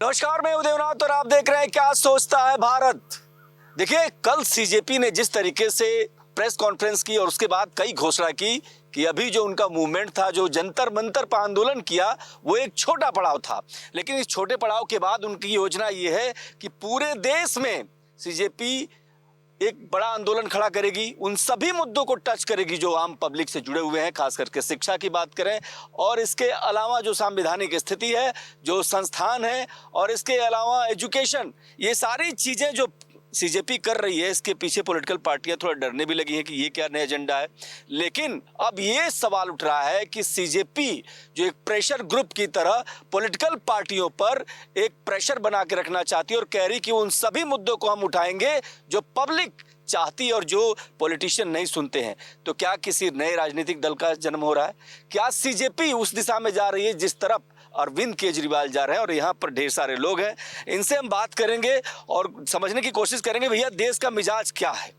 नमस्कार, मैं उदयनाथ और आप देख रहे हैं क्या सोचता है भारत। देखिए, कल सीजेपी ने जिस तरीके से प्रेस कॉन्फ्रेंस की और उसके बाद कई घोषणा की कि अभी जो उनका मूवमेंट था, जो जंतर मंतर पर आंदोलन किया, वो एक छोटा पड़ाव था। लेकिन इस छोटे पड़ाव के बाद उनकी योजना ये है कि पूरे देश में सीजेपी एक बड़ा आंदोलन खड़ा करेगी, उन सभी मुद्दों को टच करेगी जो आम पब्लिक से जुड़े हुए हैं, खास करके शिक्षा की बात करें और इसके अलावा जो संवैधानिक स्थिति है, जो संस्थान है और इसके अलावा एजुकेशन, ये सारी चीजें जो सीजेपी कर रही है, इसके पीछे पॉलिटिकल पार्टियां थोड़ा डरने भी लगी हैं कि ये क्या नया एजेंडा है। लेकिन अब ये सवाल उठ रहा है कि सीजेपी जो एक प्रेशर ग्रुप की तरह पॉलिटिकल पार्टियों पर एक प्रेशर बना के रखना चाहती है और कह रही कि उन सभी मुद्दों को हम उठाएंगे जो पब्लिक चाहती और जो पॉलिटिशियन नहीं सुनते हैं। तो क्या किसी नए राजनीतिक दल का जन्म हो रहा है? क्या सीजेपी उस दिशा में जा रही है जिस तरफ अरविंद केजरीवाल जा रहे हैं? और यहाँ पर ढेर सारे लोग हैं, इनसे हम बात करेंगे और समझने की कोशिश करेंगे भैया देश का मिजाज क्या है।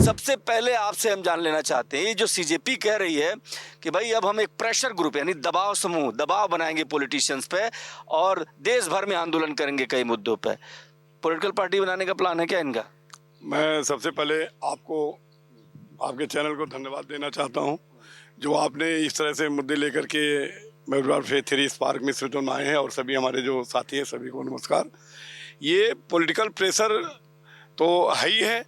सबसे पहले आपसे हम जान लेना चाहते हैं, ये जो सीजेपी कह रही है कि भाई अब हम एक प्रेशर ग्रुप यानी दबाव समूह, दबाव बनाएंगे पॉलिटिशियंस पे और देश भर में आंदोलन करेंगे कई मुद्दों पे, पॉलिटिकल पार्टी बनाने का प्लान है क्या इनका? मैं सबसे पहले आपको, आपके चैनल को धन्यवाद देना चाहता हूं, जो आपने इस तरह से मुद्दे लेकर के मैं फेज 3 स्पार्क में स्विच ऑन आए हैं और सभी हमारे जो साथी हैं सभी को नमस्कार। ये पॉलिटिकल प्रेशर तो है ही है,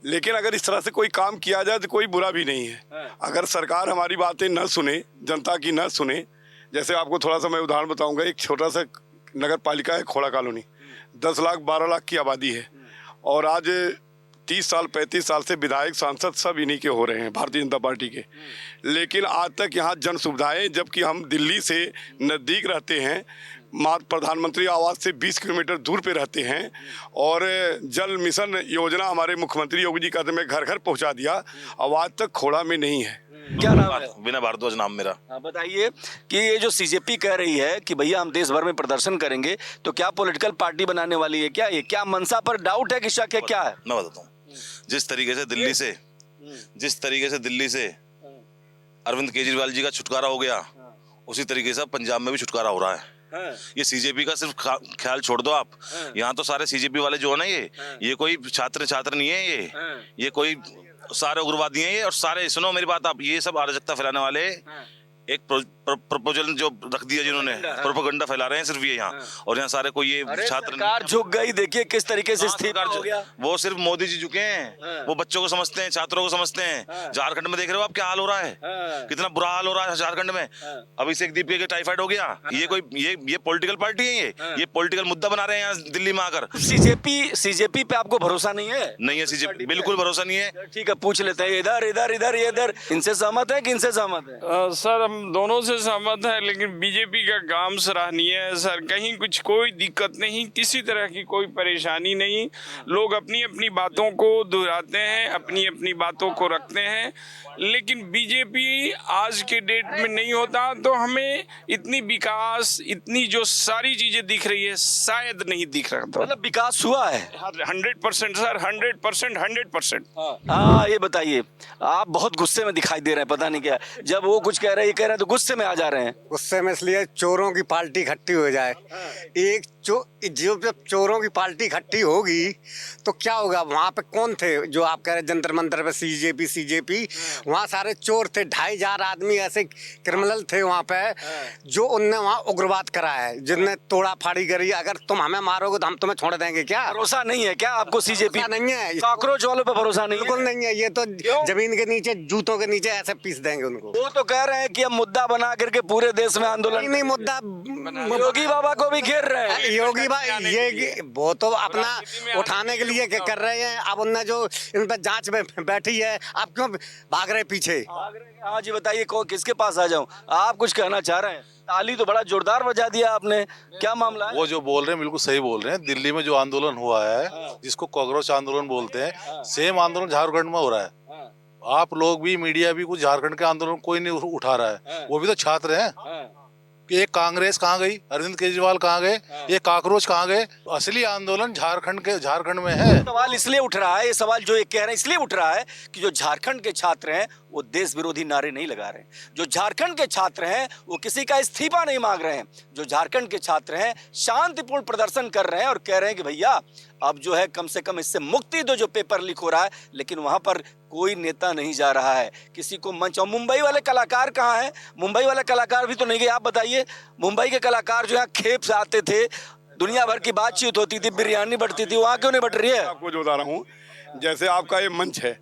लेकिन अगर इस तरह से कोई काम किया जाए तो कोई बुरा भी नहीं है। अगर सरकार हमारी बातें न सुने, जनता की न सुने, जैसे आपको थोड़ा सा मैं उदाहरण बताऊंगा। एक छोटा सा नगर पालिका है खोड़ा कॉलोनी, 10 लाख 12 लाख की आबादी है और आज 30 साल 35 साल से विधायक सांसद सब इन्हीं के हो रहे हैं, भारतीय जनता पार्टी के। लेकिन आज तक यहाँ जन सुविधाएं, जबकि हम दिल्ली से नज़दीक रहते हैं, प्रधानमंत्री आवास से 20 किलोमीटर दूर पे रहते हैं और जल मिशन योजना हमारे मुख्यमंत्री योगी जी कहते में घर घर पहुँचा दिया, अब आज तक खोड़ा में नहीं है। क्या नाम है? विनय भारद्वाज नाम मेरा। बताइए कि ये जो सीजेपी कह रही है कि भैया हम देश भर में प्रदर्शन करेंगे, तो क्या पॉलिटिकल पार्टी बनाने वाली है क्या? ये क्या मनसा पर डाउट है कि शक है, क्या है? मैं बताता हूँ। जिस तरीके से दिल्ली से अरविंद केजरीवाल जी का छुटकारा हो गया, उसी तरीके से पंजाब में भी छुटकारा हो रहा है। ये सीजेपी का सिर्फ ख्याल छोड़ दो आप। यहाँ तो सारे सीजेपी वाले जो है ना, ये कोई छात्र नहीं है, ये कोई सारे उग्रवादी हैं ये, और सारे, सुनो मेरी बात आप, ये सब अराजकता फैलाने वाले एक प्रपोजल जो रख दिया जिन्होंने, प्रोपेगेंडा फैला रहे हैं सिर्फ ये यहाँ। और यहाँ सारे कोई ये छात्र सरकार झुक गई, देखिए किस तरीके से स्थिति हो गया। वो सिर्फ मोदी जी झुके हैं, वो बच्चों को समझते हैं, छात्रों को समझते हैं। झारखंड में देख रहे हो आप क्या हाल हो रहा है, कितना बुरा हाल हो रहा है झारखंड में। अभिषेक दीपके के टाइफाइड हो गया। ये कोई ये पॉलिटिकल पार्टी है, ये पॉलिटिकल मुद्दा बना रहे हैं यहाँ दिल्ली में आकर। सीजेपी पे आपको भरोसा नहीं है? नहीं है सीजेपी, बिल्कुल भरोसा नहीं है। ठीक है, पूछ लेते हैं इधर इधर इधर इधर, इनसे सहमत है कि इनसे सहमत है? सर हम दोनों से सहमत है, लेकिन बीजेपी का काम सराहनीय है सर। कहीं कुछ कोई दिक्कत नहीं, किसी तरह की कोई परेशानी नहीं। लोग अपनी अपनी बातों को दोहराते हैं, अपनी अपनी बातों को रखते हैं, लेकिन बीजेपी आज के डेट में नहीं होता तो हमें इतनी विकास, इतनी जो सारी चीजें दिख रही है शायद नहीं दिख रहा था। मतलब विकास हुआ है 100% सर, 100%। हाँ, ये बताइए, आप बहुत गुस्से में दिखाई दे रहे हैं, पता नहीं क्या। जब वो कुछ कह रहे हैं तो गुस्से में आ जा रहे हैं। गुस्से में इसलिए चोरों की पार्टी इकट्ठी हो जाए। जब चोरों की पार्टी इकट्ठी होगी तो क्या होगा? वहाँ पे कौन थे जो आप कह रहे जंतर मंतर पे सीजेपी? वहाँ सारे चोर थे, 2500 आदमी ऐसे क्रिमिनल थे वहाँ पे, जो उनने वहाँ उग्रवाद करा है, जिनने तोड़ा फाड़ी करी। अगर तुम हमें मारोगे तो हम तुम्हें छोड़ देंगे क्या? भरोसा नहीं है क्या आपको सीजेपी? नहीं है, कॉकरोच वालों पे भरोसा नहीं? बिल्कुल नहीं है। ये तो जमीन के नीचे, जूतों के नीचे ऐसे पीस देंगे उनको। वो तो कह रहे हैं कि हम मुद्दा बना करके पूरे देश में आंदोलन। नहीं, मुद्दा योगी बाबा को भी घेर रहे हैं। योगी बाबा ये वो तो अपना उठाने के लिए कर रहे हैं। अब उनने जो इन पर जांच में बैठी है, आप क्यों भाग रहे पीछे? हाँ जी, बताइए किसके पास आ जाऊं? आप कुछ कहना चाह रहे हैं? ताली तो बड़ा जोरदार बजा दिया आपने, क्या मामला है? वो जो बोल रहे हैं बिल्कुल सही बोल रहे हैं। दिल्ली में जो आंदोलन हुआ है, जिसको कॉकरोच आंदोलन बोलते हैं, सेम आंदोलन झारखंड में हो रहा है। आप लोग भी, मीडिया भी, कुछ झारखंड के आंदोलन कोई नहीं उठा रहा है। वो भी तो छात्र हैं। कि ये कांग्रेस कहाँ गई, अरविंद केजरीवाल कहाँ गए, ये काकरोच कहाँ गए। असली आंदोलन झारखंड में है। सवाल इसलिए उठ रहा है, ये सवाल जो ये कह रहे हैं इसलिए उठ रहा है कि जो झारखंड के छात्र हैं वो देश विरोधी नारे नहीं लगा रहे हैं। जो झारखंड के छात्र हैं वो किसी का इस्तीफा नहीं मांग रहे हैं। जो झारखंड के छात्र हैं शांतिपूर्ण प्रदर्शन कर रहे हैं और कह रहे हैं कि भैया अब जो है कम से कम इससे मुक्ति दो जो पेपर लीक हो रहा है। लेकिन वहां पर कोई नेता नहीं जा रहा है, किसी को मंच। और मुंबई वाले कलाकार कहाँ हैं? मुंबई वाले कलाकार भी तो नहीं गए। आप बताइए, मुंबई के कलाकार जो है खेप से आते थे, दुनिया भर की बातचीत होती थी, बिरयानी बढ़ती थी, वहां क्यों नहीं बढ़ रही है? आपको जो बता रहा हूँ, जैसे आपका ये मंच है,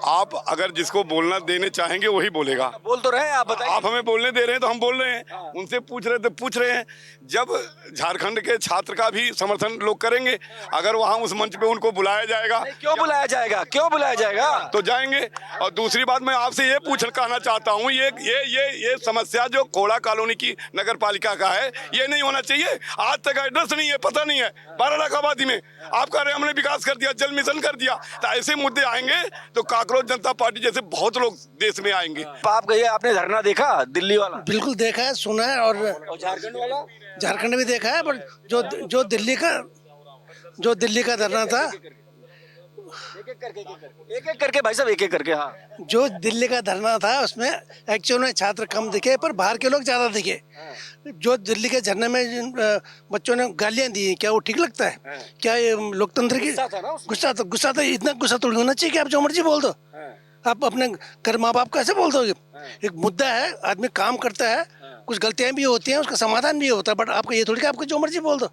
आप अगर जिसको बोलना देने चाहेंगे वही बोलेगा। बोल तो रहे हैं, आप बताइए। आप हमें बोलने दे रहे हैं तो हम बोल रहे हैं, उनसे पूछ रहे थे पूछ रहे हैं। जब झारखंड के छात्र का भी समर्थन लोग करेंगे, अगर वहाँ उस मंच पे उनको बुलाया जाएगा, क्यों बुलाया जाएगा? क्यों बुलाया जाएगा? तो जाएंगे। और दूसरी बात मैं आपसे ये कहना चाहता हूँ, ये समस्या जो खोड़ा कॉलोनी की नगर पालिका का है, ये नहीं होना चाहिए। आज तक एड्रेस नहीं है, पता नहीं है। 12 लाख आबादी में आप कह रहे हैं हमने विकास कर दिया, जल मिशन कर दिया। तो ऐसे मुद्दे आएंगे तो कांग्रेस जनता पार्टी जैसे बहुत लोग देश में आएंगे। आप गए, आपने धरना देखा दिल्ली वाला? बिल्कुल देखा है, सुना है। और झारखंड वाला? झारखंड भी देखा है, पर जो दिल्ली का धरना था, एक एक करके भाई साहब, एक एक करके। हाँ, जो दिल्ली का धरना था उसमें एक्चुअल में छात्र कम दिखे पर बाहर के लोग ज्यादा दिखे। जो दिल्ली के धरने में जिन बच्चों ने गालियां दी, क्या वो ठीक लगता है? क्या ये लोकतंत्र की गुस्सा था? इतना गुस्सा थोड़ी होना चाहिए कि आप जो मर्जी बोल दो। आप अपने घर माँ बाप कैसे बोल दोगे? एक मुद्दा है, आदमी काम करता है, कुछ गलतियां भी होती हैं, उसका समाधान भी होता है। बट आपको ये थोड़ी कि आपको जो मर्जी बोल दो।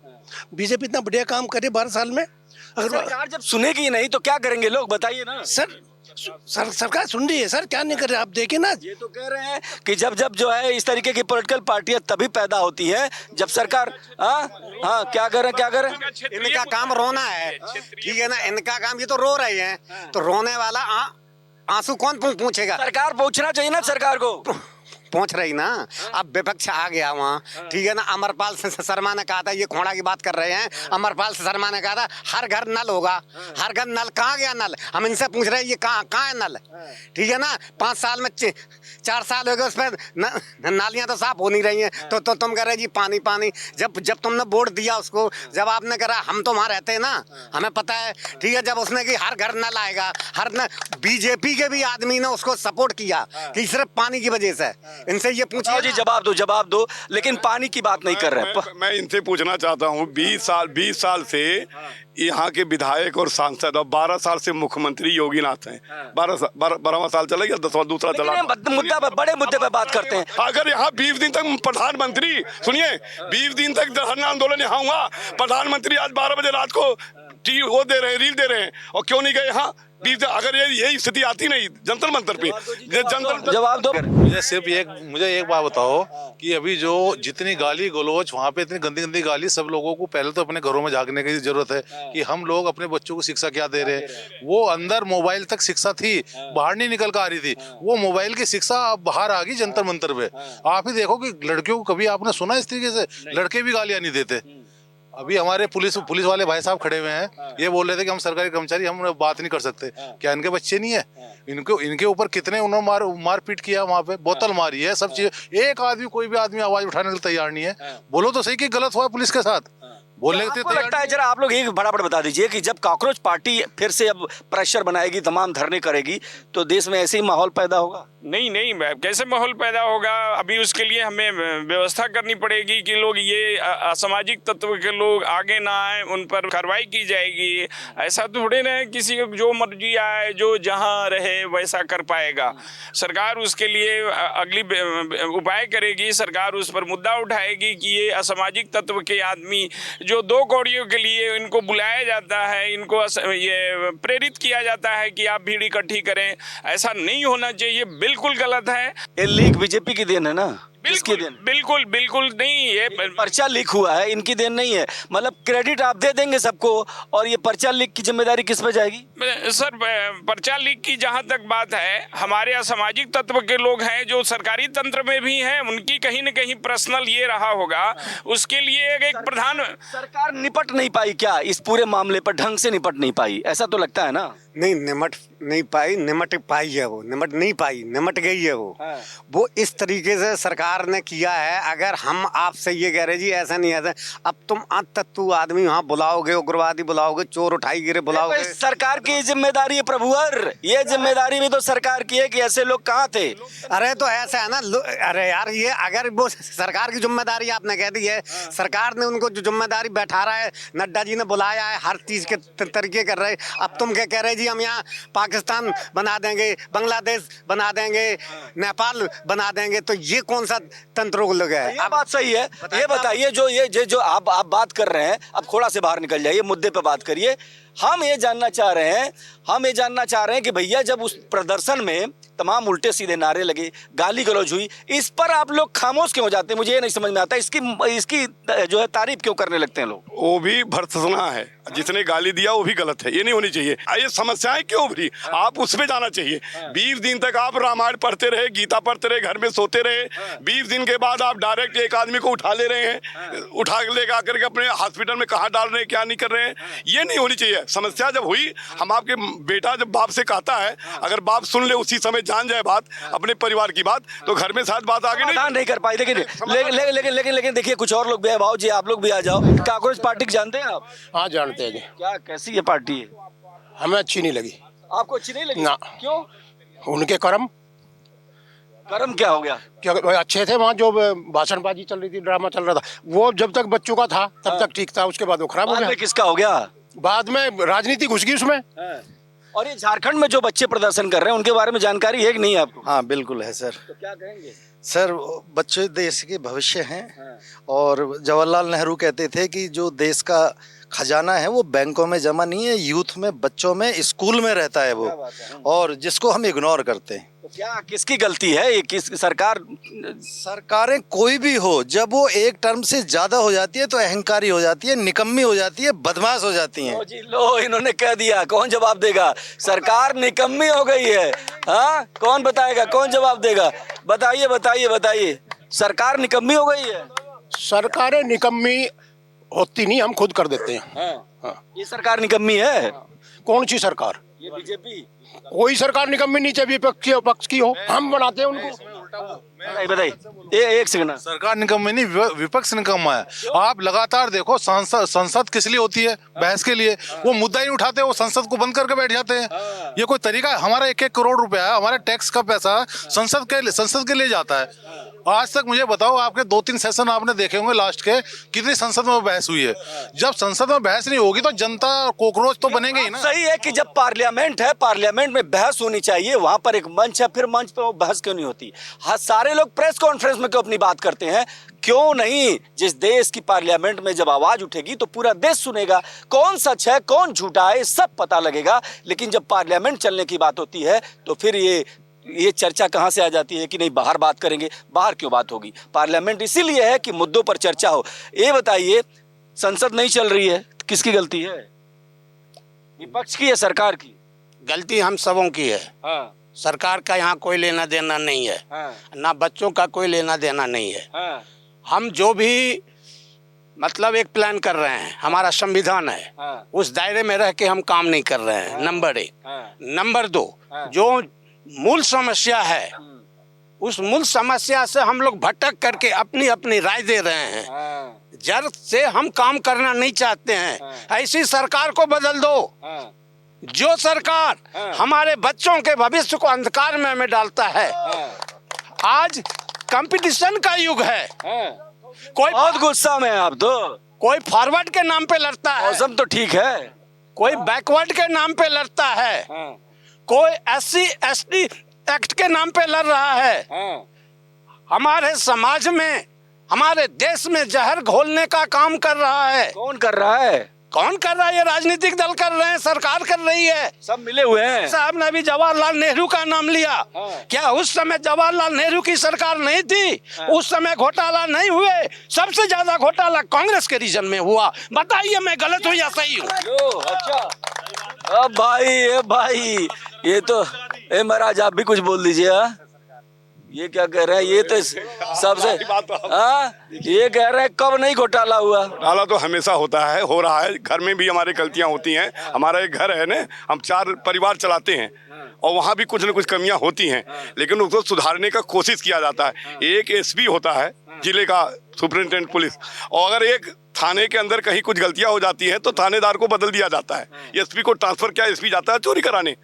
बीजेपी इतना बढ़िया काम करे 12 साल में, अगर सरकार जब सुनेगी ही नहीं तो क्या करेंगे लोग, बताइए ना। सरकार सुन रही है सर, क्या नहीं कर रहे आप देखिए ना। ये तो कह रहे हैं कि जब जो है इस तरीके की पॉलिटिकल पार्टियां तभी पैदा होती हैं जब सरकार। हाँ, क्या करें? इनका काम रोना है, ठीक है ना। इनका काम, ये तो रो रहे हैं, तो रोने वाला आंसू कौन पूछेगा? सरकार पूछना चाहिए ना, सरकार को पहुंच रही ना। अब विपक्ष आ गया वहाँ, ठीक है ना। अमरपाल शर्मा ने कहा था, ये खोड़ा की बात कर रहे हैं, अमरपाल शर्मा ने कहा था हर घर नल होगा। हर घर नल, कहाँ गया नल? हम इनसे पूछ रहे हैं ये कहाँ है नल, ठीक है ना। 5 साल में 4 साल हो गए, उसमें नालियाँ तो साफ हो नहीं रही हैं। तो तुम कह रहे जी पानी पानी। जब तुमने वोट दिया उसको, जब आपने कहा, हम तो वहाँ रहते हैं ना, हमें पता है, ठीक है। जब उसने कि हर घर नल आएगा, बीजेपी के भी आदमी ने उसको सपोर्ट किया कि सिर्फ पानी की वजह से। इनसे ये पूछिए जी, जवाब दो। लेकिन पानी की बात नहीं कर रहे। मैं इनसे पूछना चाहता हूँ, 20 साल से यहाँ के विधायक और सांसद, और 12 साल से मुख्यमंत्री योगीनाथ हैं। 12वां साल चला गया, 10वां दूसरा चला। मुद्दा पे, बड़े मुद्दे पे बात करते हैं। अगर यहाँ 20 दिन तक प्रधानमंत्री, सुनिए, 20 दिन तक धरना आंदोलन यहाँ हुआ, प्रधानमंत्री आज 12 बजे रात को वो दे रहे हैं, रील दे रहे हैं, और क्यों नहीं गए यहाँ? अगर यही स्थिति आती नहीं जंतर मंतर पे, जवाब दो। मुझे एक बात बताओ कि अभी जो जितनी गाली गलौज वहाँ पे, इतनी गंदी गंदी गाली, सब लोगों को पहले तो अपने घरों में झांकने की जरूरत है कि हम लोग अपने बच्चों को शिक्षा क्या दे रहे हैं। वो अंदर मोबाइल तक शिक्षा थी, बाहर नहीं निकल कर आ रही थी। वो मोबाइल की शिक्षा अब बाहर आ गई जंतर मंतर पे। आप ही देखो कि लड़कियों को कभी आपने सुना इस तरीके से? लड़के भी गालियां नहीं देते। अभी हमारे पुलिस वाले भाई साहब खड़े हुए हैं, ये बोल रहे थे कि हम सरकारी कर्मचारी, हम बात नहीं कर सकते। क्या इनके बच्चे नहीं है? इनके ऊपर कितने उन्होंने मारपीट किया, वहाँ पे बोतल मारी है, सब चीज। एक आदमी, कोई भी आदमी आवाज उठाने के लिए तैयार नहीं है। बोलो तो सही कि गलत हुआ पुलिस के साथ, बोलने के आपको लगता है, जरा आप लोग एक बड़ा बता दीजिए कि जब काकरोच पार्टी फिर से अब प्रेशर बनाएगी, तमाम धरने करेगी, तो देश में ऐसे ही माहौल पैदा होगा? नहीं, कैसे माहौल पैदा होगा? अभी उसके लिए हमें व्यवस्था करनी पड़ेगी कि लोग, ये असामाजिक तत्व के लोग आगे ना आए, उन पर कार्रवाई की जाएगी। ऐसा थोड़े ना किसी को जो मर्जी आए, जो जहां रहे वैसा कर पाएगा। सरकार उसके लिए अगली उपाय करेगी, सरकार उस पर मुद्दा उठाएगी कि ये असामाजिक तत्व के आदमी जो 2 कौड़ियों के लिए इनको बुलाया जाता है, इनको ये प्रेरित किया जाता है कि आप भीड़ इकट्ठी करें, ऐसा नहीं होना चाहिए। बिल्कुल गलत है। ये लीक बीजेपी की देन है ना? बिल्कुल नहीं। ये पर्चा लीक हुआ है, इनकी देन नहीं है। मतलब क्रेडिट आप दे देंगे सबको, और ये पर्चा लीक की जिम्मेदारी किस पे जाएगी? सर, पर्चा लीक की जहां तक बात है, हमारे असामाजिक तत्व के लोग हैं जो सरकारी तंत्र में भी हैं, उनकी कहीं न कहीं पर्सनल ये रहा होगा। उसके लिए एक प्रधान सरकार निपट नहीं पाई क्या? इस पूरे मामले पर ढंग से निपट नहीं पाई, ऐसा तो लगता है ना। नहीं निमट नहीं पाई, निमट पाई है वो, निमट नहीं पाई, निमट गई है वो। वो इस तरीके से सरकार ने किया है। अगर हम आपसे ये कह रहे जी ऐसा नहीं ऐसा, अब तुम तत्तू आदमी वहाँ बुलाओगे, उग्रवादी बुलाओगे, चोर उठाई गिरे बुलाओगे। सरकार की जिम्मेदारी है प्रभुवर, ये जिम्मेदारी भी तो सरकार की है कि ऐसे लोग कहाँ थे। अरे तो ऐसा है ना, अरे यार ये अगर वो सरकार की जिम्मेदारी आपने कह दी है, सरकार ने उनको जो जिम्मेदारी बैठा रहा है, नड्डा जी ने बुलाया है, हर चीज के तरीके कर रहे। अब तुम क्या कह रहे जी हम यहाँ पाकिस्तान बना देंगे, बांग्लादेश बना देंगे, नेपाल बना देंगे, तो ये कौन सा तंत्र लोग है? ये बात सही है। ये बताइए जो आप बात कर रहे हैं, अब थोड़ा से बाहर निकल जाइए, मुद्दे पे बात करिए। हम ये जानना चाह रहे हैं कि भैया जब उस प्रदर्शन में तमाम उल्टे सीधे नारे लगे, गाली गलौज हुई, इस पर आप लोग खामोश क्यों हो जाते हैं? मुझे ये नहीं समझ में आता। इसकी जो है तारीफ क्यों करने लगते हैं लोग? वो भी भर्त्सना है, जिसने गाली दिया वो भी गलत है, ये नहीं होनी चाहिए। ये समस्याएं क्यों उभरी, आप उसमें जाना चाहिए। 20 दिन तक आप रामायण पढ़ते रहे, गीता पढ़ते रहे, घर में सोते रहे। 20 दिन के बाद आप डायरेक्ट एक आदमी को उठा ले रहे हैं, उठा ले आकर के अपने हॉस्पिटल में कहाँ डाल रहे हैं, क्या नहीं कर रहे हैं, ये नहीं होनी चाहिए। समस्या जब हुई, हम आपके बेटा जब बाप से कहता है, अगर बाप सुन ले, उसी समय जान जाए बात, अपने परिवार की बात, तो घर में शायद बात आगे नहीं कर पाई। लेकिन देखिए कुछ और लोग भी है। भाव जी आप लोग भी आ जाओ। कांग्रेस पार्टी को जानते हैं आप? हाँ जानते हैं जी। क्या कैसी ये पार्टी है? हमें अच्छी नहीं लगी। आपको अच्छी नहीं लगी? ना। क्यों? उनके कर्म क्या हो गया? क्या अच्छे थे, वहाँ जो भाषणबाजी चल रही थी, ड्रामा चल रहा था, वो जब तक बच्चों का था तब तक ठीक था, उसके बाद वो खराब हो बाद गया। में किसका हो गया? बाद में राजनीति घुस गई उसमें। और ये झारखंड में जो बच्चे प्रदर्शन कर रहे हैं उनके बारे में जानकारी है कि नहीं आपको? हाँ बिल्कुल है सर। तो क्या कहेंगे? सर बच्चे देश के भविष्य हैं और जवाहरलाल नेहरू कहते थे कि जो देश का खजाना है वो बैंकों में जमा नहीं है, यूथ में, बच्चों में, स्कूल में रहता है वो, और जिसको हम इग्नोर करते हैं। तो क्या किसकी गलती है? ये किस सरकारें कोई भी हो, जब वो एक टर्म से ज्यादा हो जाती है तो अहंकारी हो जाती है, निकम्मी हो जाती है, बदमाश हो जाती हैं। लो इन्होंने कह दिया, कौन जवाब देगा? सरकार निकम्मी हो गई है। हाँ कौन बताएगा, कौन जवाब देगा? बताइए सरकार निकम्मी हो गई है। सरकारें निकम्मी होती नहीं, हम खुद कर देते हैं। हाँ। ये सरकार निकम्मी है? कौन सी सरकार? ये बीजेपी। कोई सरकार निकम्मी नहीं, चाहिए पक्ष की हो, हम बनाते हैं उनको। बताइए एक सेकंड। सरकार निकम्मी नहीं, विपक्ष निकम्मा है। आप लगातार देखो, संसद किस लिए होती है? बहस के लिए। वो मुद्दा ही नहीं उठाते, वो संसद को बंद करके बैठ जाते हैं। ये कोई तरीका है? हमारा 1-1 करोड़ रुपया है, हमारे टैक्स का पैसा संसद के लिए जाता है। आज तक मुझे बताओ, आपके 2-3 सेशन आपने देखे होंगे लास्ट के, कितनी संसद में बहस हुई है? जब संसद में बहस नहीं होगी तो जनता कोकरोच तो बनेंगे ही ना। सही है कि जब पार्लियामेंट है, पार्लियामेंट में बहस होनी चाहिए, वहां पर एक मंच है, फिर मंच पर बहस क्यों नहीं होती? हाँ सारे लोग प्रेस कॉन्फ्रेंस में क्यों अपनी बात करते हैं? क्यों नहीं? जिस देश की पार्लियामेंट में जब आवाज उठेगी तो पूरा देश सुनेगा, कौन सच है कौन झूठा है सब पता लगेगा। लेकिन जब पार्लियामेंट चलने की बात होती है तो फिर ये चर्चा कहां से आ जाती है कि नहीं बाहर बात करेंगे? बाहर क्यों बात होगी? पार्लियामेंट इसीलिए है कि मुद्दों पर चर्चा हो। ये बताइए, संसद नहीं चल रही है, किसकी गलती है? विपक्ष की है, सरकार की? गलती हम सबों की है। हाँ। सरकार का यहाँ कोई लेना देना नहीं है। हाँ। ना बच्चों का कोई लेना देना नहीं है। हाँ। हम जो भी मतलब एक प्लान कर रहे हैं, हमारा संविधान है, हाँ। उस दायरे में रह के हम काम नहीं कर रहे हैं। नंबर 1। नंबर 2, जो मूल समस्या है, उस मूल समस्या से हम लोग भटक करके अपनी अपनी राय दे रहे हैं। जड़ से हम काम करना नहीं चाहते हैं। ऐसी सरकार को बदल दो। जो सरकार हमारे बच्चों के भविष्य को अंधकार में हमें डालता है। आज कंपटीशन का युग है। कोई बहुत गुस्सा में आप तो। कोई फॉरवर्ड के नाम पे लड़ता है, मौसम तो ठीक है। कोई बैकवर्ड के नाम पे लड़ता है, कोई SC ST एक्ट के नाम पे लड़ रहा है। हमारे समाज में, हमारे देश में जहर घोलने का काम कर रहा है। कौन कर रहा है? कौन कर रहा है? ये राजनीतिक दल कर रहे हैं, सरकार कर रही है, सब मिले हुए हैं। साहब ने अभी जवाहरलाल नेहरू का नाम लिया। क्या उस समय जवाहरलाल नेहरू की सरकार नहीं थी? उस समय घोटाला नहीं हुए? सबसे ज्यादा घोटाला कांग्रेस के रीजन में हुआ। बताइए मैं गलत हूँ या सही हूँ? अच्छा भाई ये तो महाराज आप भी कुछ बोल दीजिए। ये क्या कह रहे हैं, ये तो सबसे हाँ, ये कह रहे हैं कब नहीं घोटाला हुआ। घोटाला तो हमेशा होता है, हो रहा है। घर में भी हमारे गलतियां होती हैं। हमारा एक घर है ना, हम 4 परिवार चलाते हैं और वहाँ भी कुछ न कुछ कमियां होती हैं, लेकिन उसको सुधारने का कोशिश किया जाता है। एक एसपी होता है जिले का, सुपरिटेंडेंट पुलिस, और अगर एक थाने के अंदर कहीं कुछ गलतियां हो जाती हैं तो थानेदार को बदल दिया जाता है। एसपी को ट्रांसफर किया, एसपी जाता है चोरी कराने।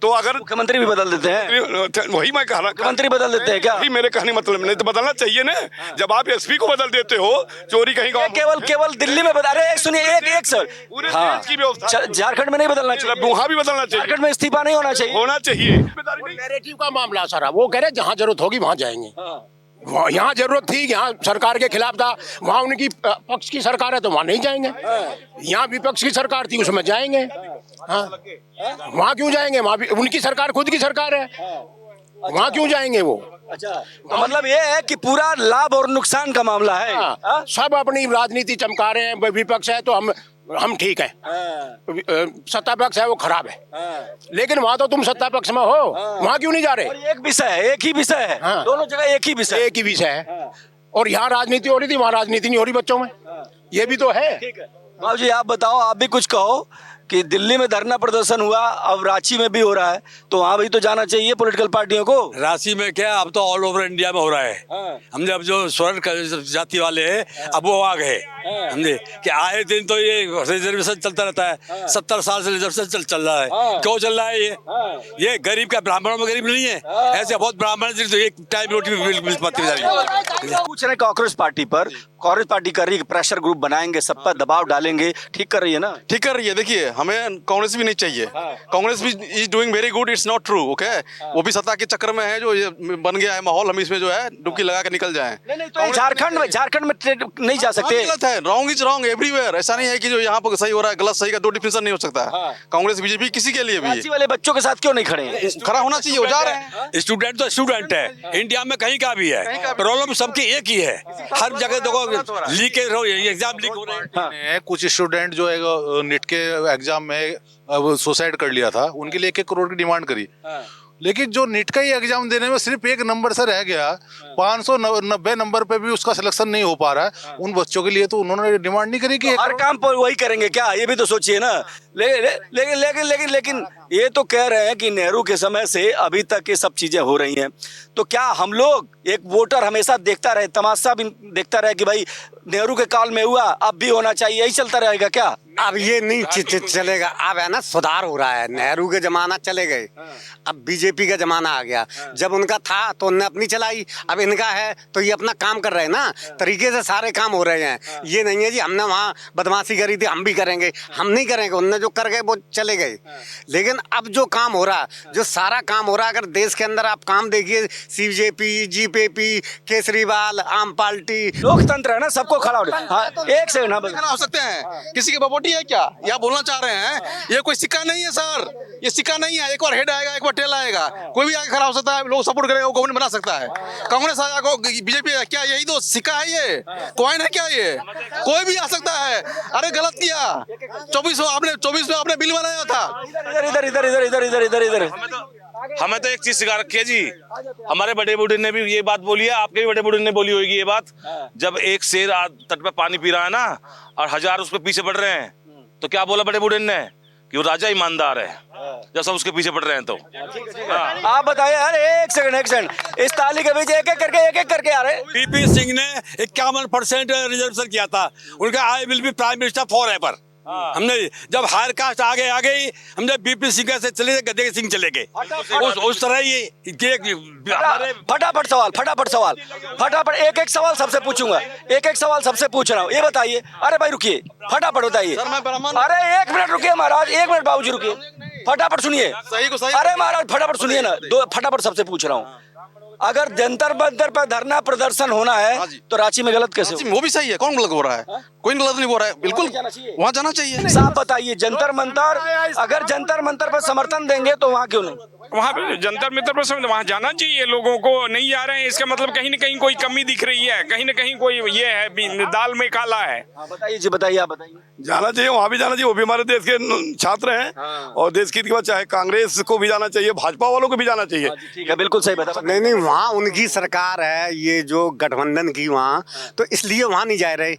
तो अगर मुख्यमंत्री भी बदल देते हैं, वही मैं कह रहा, मुख्यमंत्री बदल देते हैं क्या? वही मेरे कहने मतलब नहीं तो बदलना चाहिए ना। जब आप एसपी को बदल देते हो, चोरी कहीं ये केवल दिल्ली में बदल। अरे सुनिए, एक सर, पूरे हाँ, देश की व्यवस्था, झारखंड में नहीं बदलना चाहिए, वहाँ भी बदलना चाहिए, झारखंड में इस्तीफा नहीं होना चाहिए। होना चाहिए। नैरेटिव का मामला सारा, वो कह रहे जहाँ जरूरत होगी वहाँ जाएंगे। यहाँ जरूरत थी, यहाँ सरकार के खिलाफ था, वहाँ उनकी पक्ष की सरकार है तो वहाँ नहीं जाएंगे। यहाँ विपक्ष की सरकार थी, उसमें जाएंगे। हाँ, वहाँ क्यों जाएंगे? वहाँ भी उनकी सरकार, खुद की सरकार है, वहाँ क्यों जाएंगे वो? अच्छा, तो मतलब ये है कि पूरा लाभ और नुकसान का मामला है। हाँ, सब अपनी राजनीति चमका रहे हैं। विपक्ष है तो हम ठीक है, सत्ता पक्ष है वो खराब है। लेकिन वहाँ तो तुम सत्ता पक्ष में हो, वहाँ क्यों नहीं जा रहे? और एक विषय है, एक ही विषय है, हाँ। दोनों जगह एक ही विषय, एक ही विषय है। और यहाँ राजनीति हो रही थी, वहाँ राजनीति नहीं हो रही बच्चों में, ये भी तो है। बाबू जी आप बताओ, आप भी कुछ कहो कि दिल्ली में धरना प्रदर्शन हुआ, अब रांची में भी हो रहा है, तो वहाँ भी तो जाना चाहिए पॉलिटिकल पार्टियों को। रांची में क्या, अब तो ऑल ओवर इंडिया में हो रहा है। हमने अब जो स्वर्ण जाति वाले हैं अब वो आ गए, समझे कि आए दिन तो ये रिजर्वेशन चलता रहता है। 70 साल से रिजर्वेशन चल रहा है। क्यों चल रहा है ये गरीब का, ब्राह्मणों में गरीब नहीं है, ऐसे बहुत ब्राह्मण तो एक टाइम रोटी मिल पाती है। पूछ रहे कांग्रेस पार्टी पर, कांग्रेस पार्टी कर रही है प्रेशर ग्रुप बनाएंगे, सब पर दबाव डालेंगे, ठीक कर रही है ना? ठीक कर रही है। देखिए हमें कांग्रेस भी नहीं चाहिए, कांग्रेस भी is doing very good, it's not true, okay. वो भी सत्ता के चक्कर में है, जो ये बन गया है माहौल, हम इसमें जो है डुबकी लगा के निकल जाएं। नहीं तो झारखंड में नहीं जा सकते। गलत है, रॉन्ग इज रॉन्ग एवरीवेयर। ऐसा नहीं है कि जो यहाँ पर सही हो रहा है गलत सही का दो डिफिनेशन नहीं हो सकता है। कांग्रेस बीजेपी किसी के लिए भी रांची वाले बच्चों के साथ क्यों नहीं खड़े हैं? खड़ा होना चाहिए, वो जा रहे हैं। स्टूडेंट तो स्टूडेंट है, इंडिया में कहीं का भी है, प्रॉब्लम सबकी एक ही है। हर जगह देखो लीकेज, एग्जाम लीक हो रहे हैं। कुछ स्टूडेंट जो है नीट के एग्जाम में सुसाइड कर लिया था, उनके लिए 1 करोड़ की डिमांड करी। लेकिन जो नीट का ही एग्जाम देने में सिर्फ 1 नंबर से रह गया, 590 नंबर पे भी उसका सिलेक्शन नहीं हो पा रहा है, उन बच्चों के लिए तो उन्होंने डिमांड नहीं करी कि हर काम पर वही करेंगे क्या? ये भी तो सोचिए ना। लेकिन ये तो कह रहे हैं कि नेहरू के समय से अभी तक ये सब चीजें हो रही हैं, तो क्या हम लोग, एक वोटर हमेशा देखता रहे, तमाशा भी देखता रहे कि भाई नेहरू के काल में हुआ अब भी होना चाहिए, यही चलता रहेगा क्या? अब ये नहीं चलेगा। अब है ना, सुधार हो रहा है। नेहरू के जमाना चले गए, अब बीजेपी का जमाना आ गया। जब उनका था तो उनने अपनी चलाई, अब इनका है तो ये अपना काम कर रहे हैं ना, तरीके से सारे काम हो रहे हैं। ये नहीं है जी हमने वहाँ बदमाशी करी थी हम भी करेंगे, हम नहीं करेंगे, उनने जो कर गए वो चले गए। लेकिन अब जो काम हो रहा, जो सारा काम हो रहा, अगर देश के अंदर आप काम देखिए, सीजेपी, जीपीपी, केजरीवाल, आम पार्टी, लोकतंत्र है ना, सबको खड़ा हो। हाँ, एक सेकंड, खड़ा हो सकते हैं, किसी की बपोटी है क्या? या बोलना चाह रहे हैं ये कोई सिक्का नहीं है सर, ये सिक्का नहीं है। एक बार हेड आएगा, एक बार टेल आएगा, कोई भी आगे खड़ा हो सकता है, लोग सपोर्ट करेंगे, वो गवर्नमेंट बना सकता है। कांग्रेस आया को बीजेपी, क्या यही तो सिक्का है? ये कॉइन है क्या? ये कोई भी आ सकता है। अरे गलत किया, 24 में आपने बिल बनाया था। इधर हमें तो एक चीज सिखा रखी है जी, हमारे बड़े बूढ़े ने भी ये बात बोली है, आपके भी बड़े बूढ़े ने बोली होगी ये बात। जब एक शेर तट पे पानी पी रहा है ना और 1000 उसके पीछे पड़ रहे हैं, तो क्या बोला बड़े बूढ़े ने कि वो राजा ईमानदार है, जब सब उसके पीछे पड़ रहे हैं। तो आप बताइए। अरे एक सेकंड, इस ताली के बीच एक एक करके आ रहे। बीपी सिंह ने 51% रिजर्वेशन किया था, उनका I will be prime minister for ever. हमने जब हायर कास्ट आ गई, हमने बीपी सिंह से चले गए, गद्दे सिंह चले गए, उस तरह ही। फटाफट सवाल, एक सवाल सबसे पूछूंगा, एक सवाल सबसे पूछ रहा हूँ, ये बताइए। अरे भाई रुकिए, फटाफट बताइए। अरे 1 मिनट रुकिए महाराज, 1 मिनट बाबूजी रुकिए, फटाफट सुनिए। अरे महाराज फटाफट सुनिए ना, फटाफट सबसे पूछ रहा हूँ। अगर जंतर मंतर पर धरना प्रदर्शन होना है तो रांची में गलत कैसे? वो भी सही है, कौन गलत हो रहा है? कोई गलत नहीं हो रहा है, बिल्कुल वहाँ जाना चाहिए। साफ बताइए, जंतर मंतर, अगर जंतर मंतर पर समर्थन देंगे तो वहाँ क्यों नहीं? वहाँ पे जंतर मंतर पर सब वहाँ जाना चाहिए लोगों को, नहीं जा रहे हैं इसका मतलब कहीं ना कहीं कोई कमी दिख रही है, कहीं ना कहीं कोई ये है दाल में काला है। बताइए जी, बताइए, आप बताइए। जाना चाहिए, वहाँ भी जाना चाहिए, वो भी हमारे देश के छात्र हैं। और देश की बात चाहे कांग्रेस को भी जाना चाहिए, भाजपा वालों को भी जाना चाहिए। ठीक है, बिल्कुल सही बता। नहीं नहीं, वहाँ उनकी सरकार है, ये जो गठबंधन की वहाँ, तो इसलिए वहाँ नहीं जा रहे।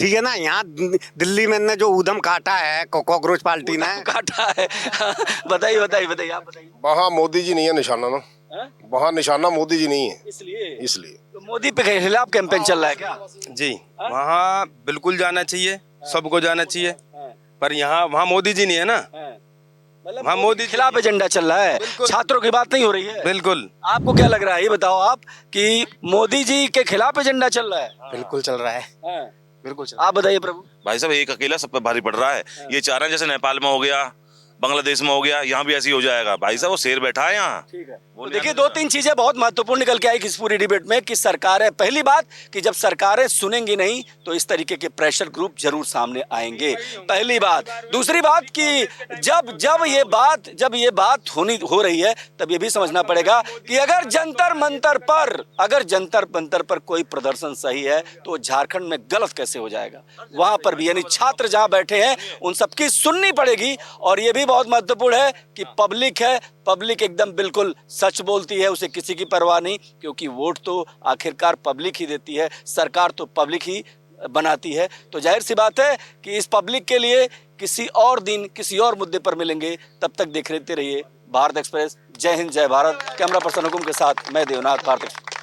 ठीक है ना, यहाँ दिल्ली में ने जो ऊधम काटा है कॉकरोच पार्टी ने काटा है। बताइए बताइए बताइए, आप बताइए। वहाँ मोदी जी नहीं है निशाना ना, वहाँ निशाना मोदी जी नहीं है, इसलिए तो मोदी पे खिलाफ कैंपेन चल रहा है क्या? जी, वहाँ बिल्कुल जाना चाहिए, सबको जाना चाहिए, पर यहाँ वहाँ मोदी जी नहीं है ना, वहाँ मोदी के खिलाफ एजेंडा चल रहा है, छात्रों की बात नहीं हो रही है। बिल्कुल। आपको क्या लग रहा है, ये बताओ आप कि मोदी जी के खिलाफ एजेंडा चल रहा है? बिल्कुल चल रहा है, बिल्कुल आप बताइए प्रभु। भाई साहब एक अकेला सब पे भारी पड़ रहा है। ये चाह रहे हैं जैसे नेपाल में हो गया, बांग्लादेश में हो गया, यहाँ भी ऐसे ही हो जाएगा। भाई साहब वो शेर बैठा है यहाँ। ठीक है, तो देखिए दो तीन चीजें बहुत महत्वपूर्ण निकल के आई इस पूरी डिबेट में कि सरकारें, पहली बात कि जब सरकारें सुनेंगी नहीं तो इस तरीके के प्रेशर ग्रुप जरूर सामने आएंगे, पहली बात। दूसरी बात कि जब ये बात हो रही है तब ये भी समझना पड़ेगा कि अगर जंतर मंतर पर कोई प्रदर्शन सही है तो झारखंड में गलत कैसे हो जाएगा, वहां पर भी यानी छात्र जहां बैठे हैं उन सबकी सुननी पड़ेगी। और ये भी बहुत महत्वपूर्ण है कि पब्लिक है, पब्लिक एकदम बिल्कुल सच बोलती है, उसे किसी की परवाह नहीं, क्योंकि वोट तो आखिरकार पब्लिक ही देती है, सरकार तो पब्लिक ही बनाती है। तो जाहिर सी बात है कि इस पब्लिक के लिए किसी और दिन किसी और मुद्दे पर मिलेंगे। तब तक देख लेते रहिए भारत एक्सप्रेस। जय हिंद, जय भारत। कैमरा पर्सन हुकुम के साथ मैं देवनाथ, भारत एक्सप्रेस।